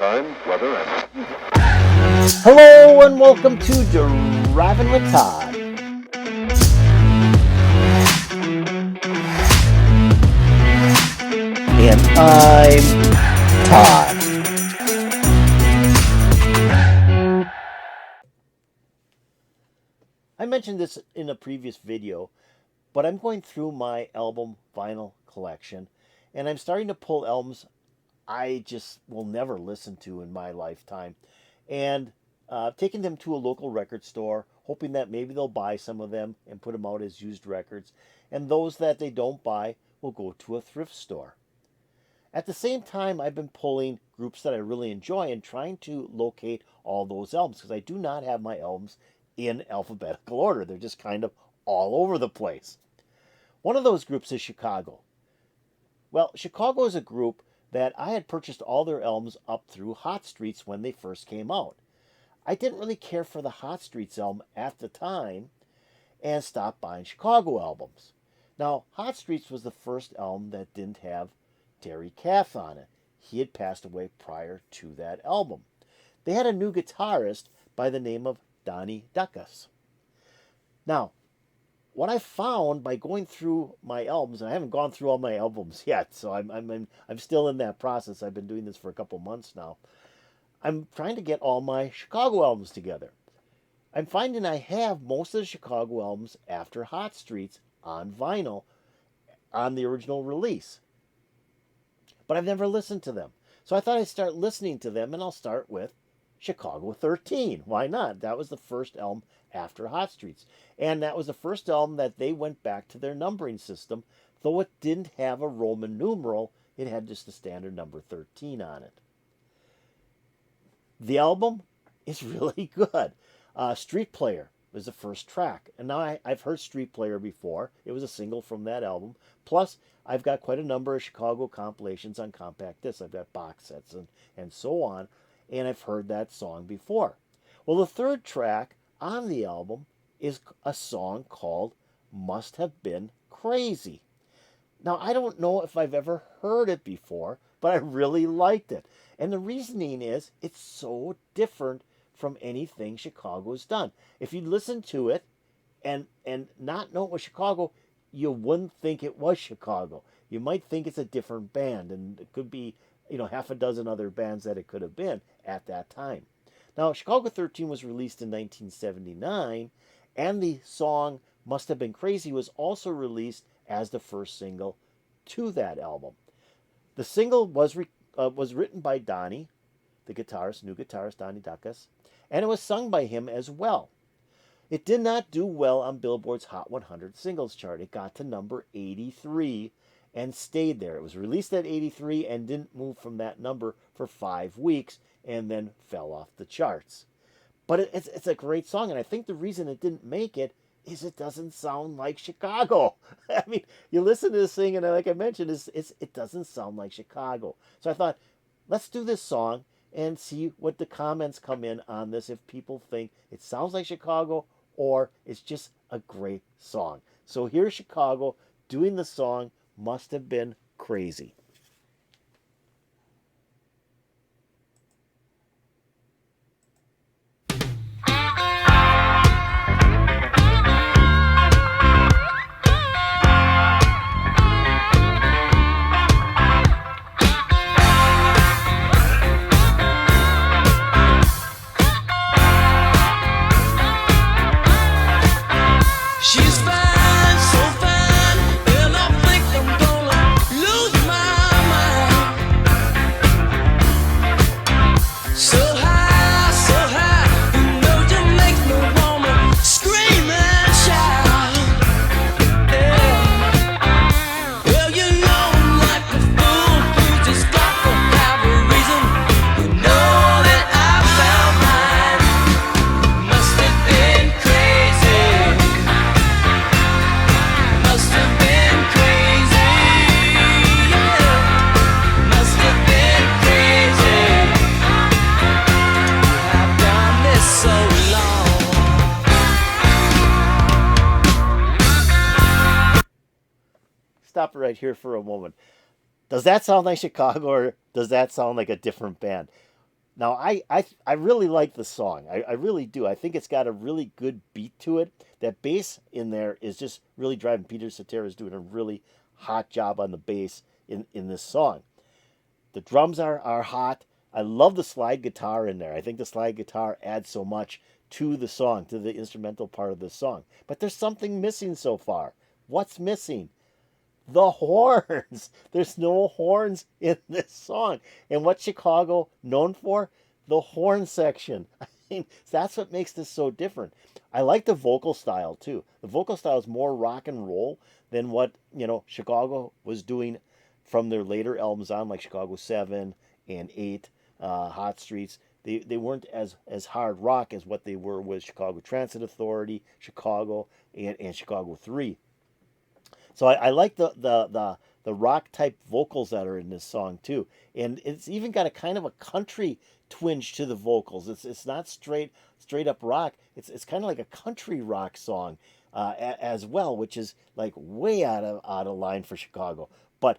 time, weather, and... Hello and welcome to Driving with Todd. And I'm Todd. I mentioned this in a previous video, but I'm going through my album vinyl collection, and I'm starting to pull albums I just will never listen to in my lifetime, and taking them to a local record store, hoping that maybe they'll buy some of them and put them out as used records, and those that they don't buy will go to a thrift store. At the same time, I've been pulling groups that I really enjoy and trying to locate all those albums, because I do not have my albums in alphabetical order. They're just kind of all over the place. One of those groups is Chicago. Well, Chicago is a group that I had purchased all their albums up through Hot Streets when they first came out. I didn't really care for the Hot Streets album at the time and stopped buying Chicago albums. Now, Hot Streets was the first album that didn't have Terry Kath on it. He had passed away prior to that album. They had a new guitarist by the name of Donnie Duckus. Now, what I found by going through my albums, and I haven't gone through all my albums yet, so I'm still in that process. I've been doing this for a couple months now. I'm trying to get all my Chicago albums together. I'm finding I have most of the Chicago albums after Hot Streets on vinyl on the original release. But I've never listened to them. So I thought I'd start listening to them, and I'll start with Chicago 13. Why not? That was the first album after Hot Streets. And that was the first album that they went back to their numbering system, though it didn't have a Roman numeral. It had just the standard number 13 on it. The album is really good. Street Player was the first track. And now I've heard Street Player before. It was a single from that album. Plus, I've got quite a number of Chicago compilations on compact discs. I've got box sets and so on. And I've heard that song before. Well, the third track on the album is a song called Must Have Been Crazy. Now, I don't know if I've ever heard it before, but I really liked it. And the reasoning is it's so different from anything Chicago's done. If you listen to it and not know it was Chicago, you wouldn't think it was Chicago. You might think it's a different band, and it could be half a dozen other bands that it could have been at that time. Now, Chicago 13 was released in 1979, and the song Must Have Been Crazy was also released as the first single to that album. The single was written by Donnie, the guitarist, new guitarist Donnie Duckus, and it was sung by him as well. It did not do well on Billboard's Hot 100 singles chart. It got to number 83 and stayed there. It was released at 83 and didn't move from that number for 5 weeks and then fell off the charts. But it's a great song, and I think the reason it didn't make it is it doesn't sound like Chicago. I mean, you listen to this thing, and like I mentioned, it doesn't sound like Chicago. So I thought, let's do this song and see what the comments come in on this, if people think it sounds like Chicago or it's just a great song. So here's Chicago doing the song Must Have Been Crazy. She's fine, so fine, and I think I'm gonna lose my mind. So high, you know you make me wanna scream and shout. Yeah. Well, you know I'm like a fool who just got to have a reason. You know that I found mine. Must have been crazy. Must have been crazy, yeah. Must have been crazy. I've done this so long. Stop right here for a moment. Does that sound like Chicago, or does that sound like a different band? Now, I really like the song. I really do. I think it's got a really good beat to it. That bass in there is just really driving. Peter Cetera is doing a really hot job on the bass in this song. The drums are hot. I love the slide guitar in there. I think the slide guitar adds so much to the song, to the instrumental part of the song. But there's something missing so far. What's missing? The horns. There's no horns in this song. And what's Chicago known for? The horn section. I mean, that's what makes this so different. I like the vocal style too. The vocal style is more rock and roll than what, Chicago was doing from their later albums on, like Chicago 7 and 8, Hot Streets. They weren't as hard rock as what they were with Chicago Transit Authority, Chicago, and Chicago 3. So I like the rock type vocals that are in this song too, and it's even got a kind of a country twinge to the vocals. It's not straight up rock. It's kind of like a country rock song as well, which is like way out of line for Chicago, but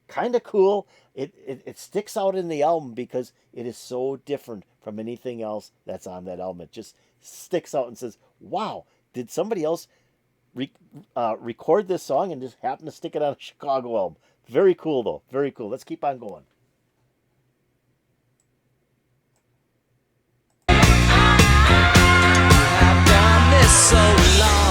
kind of cool. It sticks out in the album because it is so different from anything else that's on that album. It just sticks out and says, "Wow, did somebody else record this song and just happen to stick it on a Chicago album?" Very cool, though. Very cool. Let's keep on going. I've done this so long.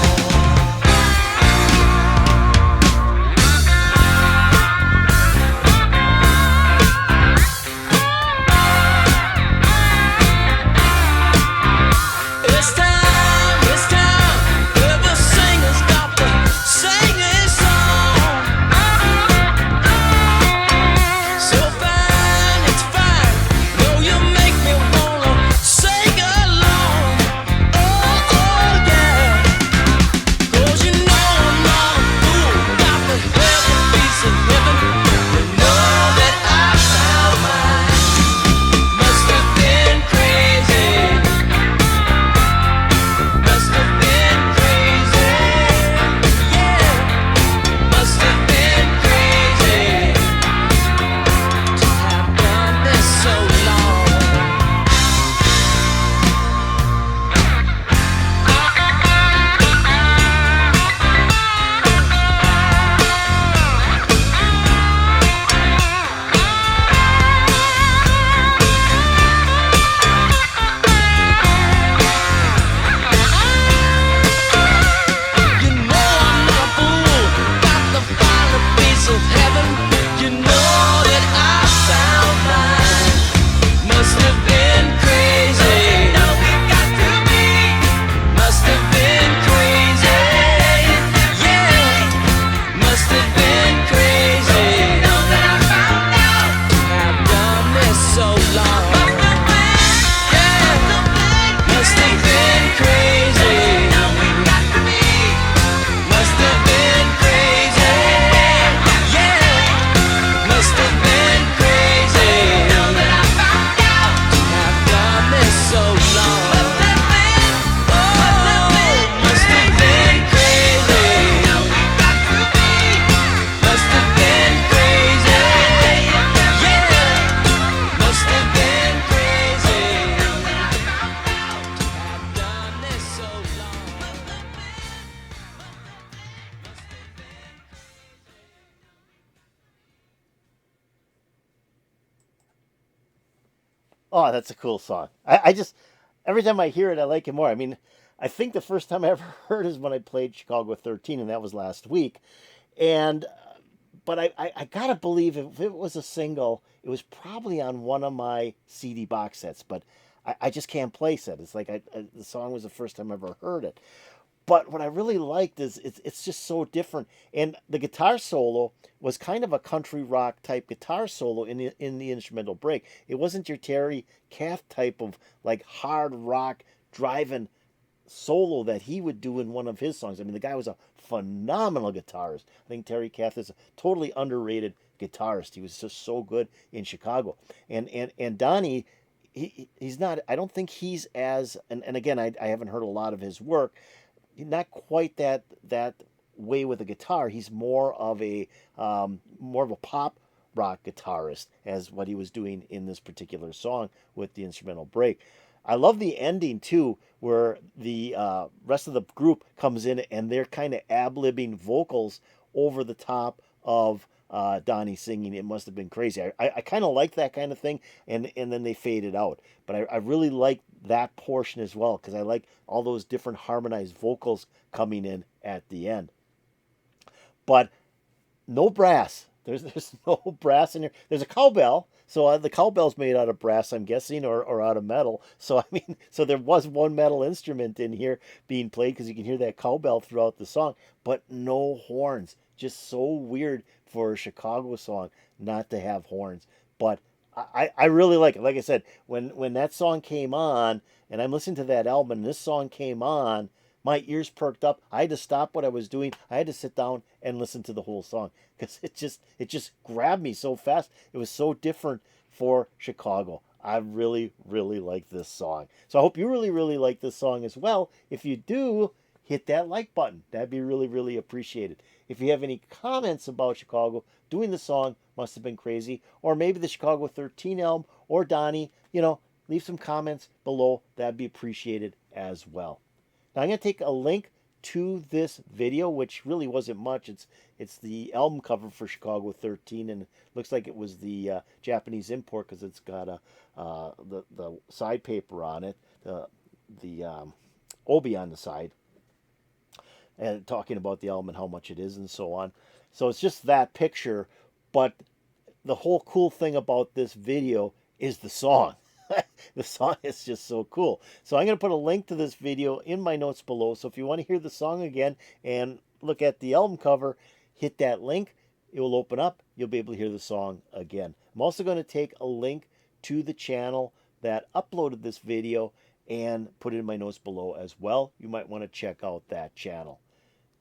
It's time, every singer's got to sing his song. So fine, it's fine. No, you make me wanna sing along. Oh, oh, yeah. 'Cause you know I'm not a fool. Got to have a piece of heaven. You know that I found mine. Must have been crazy. Must have been crazy. Yeah. Must have been crazy to have done this so long. You know I'm not a fool. Got to find a piece of heaven. You know that I found mine. Must have been crazy. No, we got to be. Must have been crazy. Yeah. Must have been crazy. Know that I found out. Have done this so long. Yeah. Must have been crazy. No, we got to be. Must have been crazy. Yeah. Must have been crazy. Know that I found out. Have done this so long. Must have been. Must have been crazy. No, we got to be. Must have been crazy. Yeah. Must have been crazy. Know that I found out. Have done this so long. Oh, that's a cool song. I just, every time I hear it, I like it more. I mean, I think the first time I ever heard is when I played Chicago 13, and that was last week. And, but I gotta believe if it was a single, it was probably on one of my CD box sets, but I just can't place it. It's like the song was the first time I ever heard it. But what I really liked is it's just so different, and the guitar solo was kind of a country rock type guitar solo in the instrumental break. It wasn't your Terry Kath type of like hard rock driving solo that he would do in one of his songs. I mean, the guy was a phenomenal guitarist. I think Terry Kath is a totally underrated guitarist. He was just so good in Chicago, and Donnie. He's not. I don't think he's as. And again, I haven't heard a lot of his work. Not quite that way with the guitar. He's more of a pop rock guitarist as what he was doing in this particular song with the instrumental break. I love the ending too, where the rest of the group comes in and they're kind of ad-libbing vocals over the top of Donnie singing. It must have been crazy. I kind of like that kind of thing, and then they fade it out. But I really like that portion as well because I like all those different harmonized vocals coming in at the end. But no brass. There's no brass in here. There's a cowbell. So the cowbell's made out of brass, I'm guessing, or out of metal. So I mean, so there was one metal instrument in here being played because you can hear that cowbell throughout the song, but no horns. Just so weird for a Chicago song not to have horns. But I really like it. Like I said, when that song came on, and I'm listening to that album, and this song came on, my ears perked up. I had to stop what I was doing. I had to sit down and listen to the whole song because it just grabbed me so fast. It was so different for Chicago. I really, really like this song. So I hope you really, really like this song as well. If you do, hit that like button. That'd be really, really appreciated. If you have any comments about Chicago, doing the song must have been crazy, or maybe the Chicago 13 album or Donnie, leave some comments below. That'd be appreciated as well. Now I'm going to take a link to this video, which really wasn't much. It's the album cover for Chicago 13, and it looks like it was the Japanese import because it's got the side paper on it, the obi on the side, and talking about the album and how much it is and so on. So it's just that picture, but the whole cool thing about this video is the song. The song is just so cool. So I'm going to put a link to this video in my notes below. So if you want to hear the song again and look at the album cover, hit that link. It will open up. You'll be able to hear the song again. I'm also going to take a link to the channel that uploaded this video and put it in my notes below as well. You might want to check out that channel.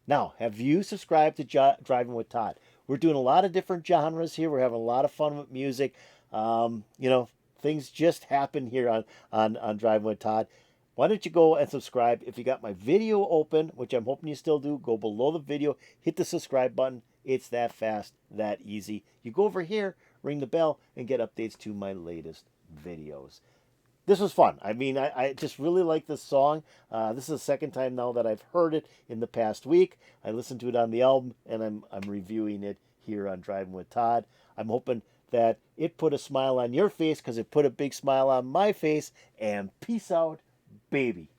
Now, have you subscribed to Driving with Todd? We're doing a lot of different genres here. We're having a lot of fun with music. Things just happen here on Driving with Todd. Why don't you go and subscribe? If you got my video open, which I'm hoping you still do, go below the video, hit the subscribe button. It's that fast, that easy. You go over here, ring the bell, and get updates to my latest videos. This was fun. I mean, I just really like this song. This is the second time now that I've heard it in the past week. I listened to it on the album, and I'm reviewing it here on Driving with Todd. I'm hoping that it put a smile on your face because it put a big smile on my face. And peace out, baby.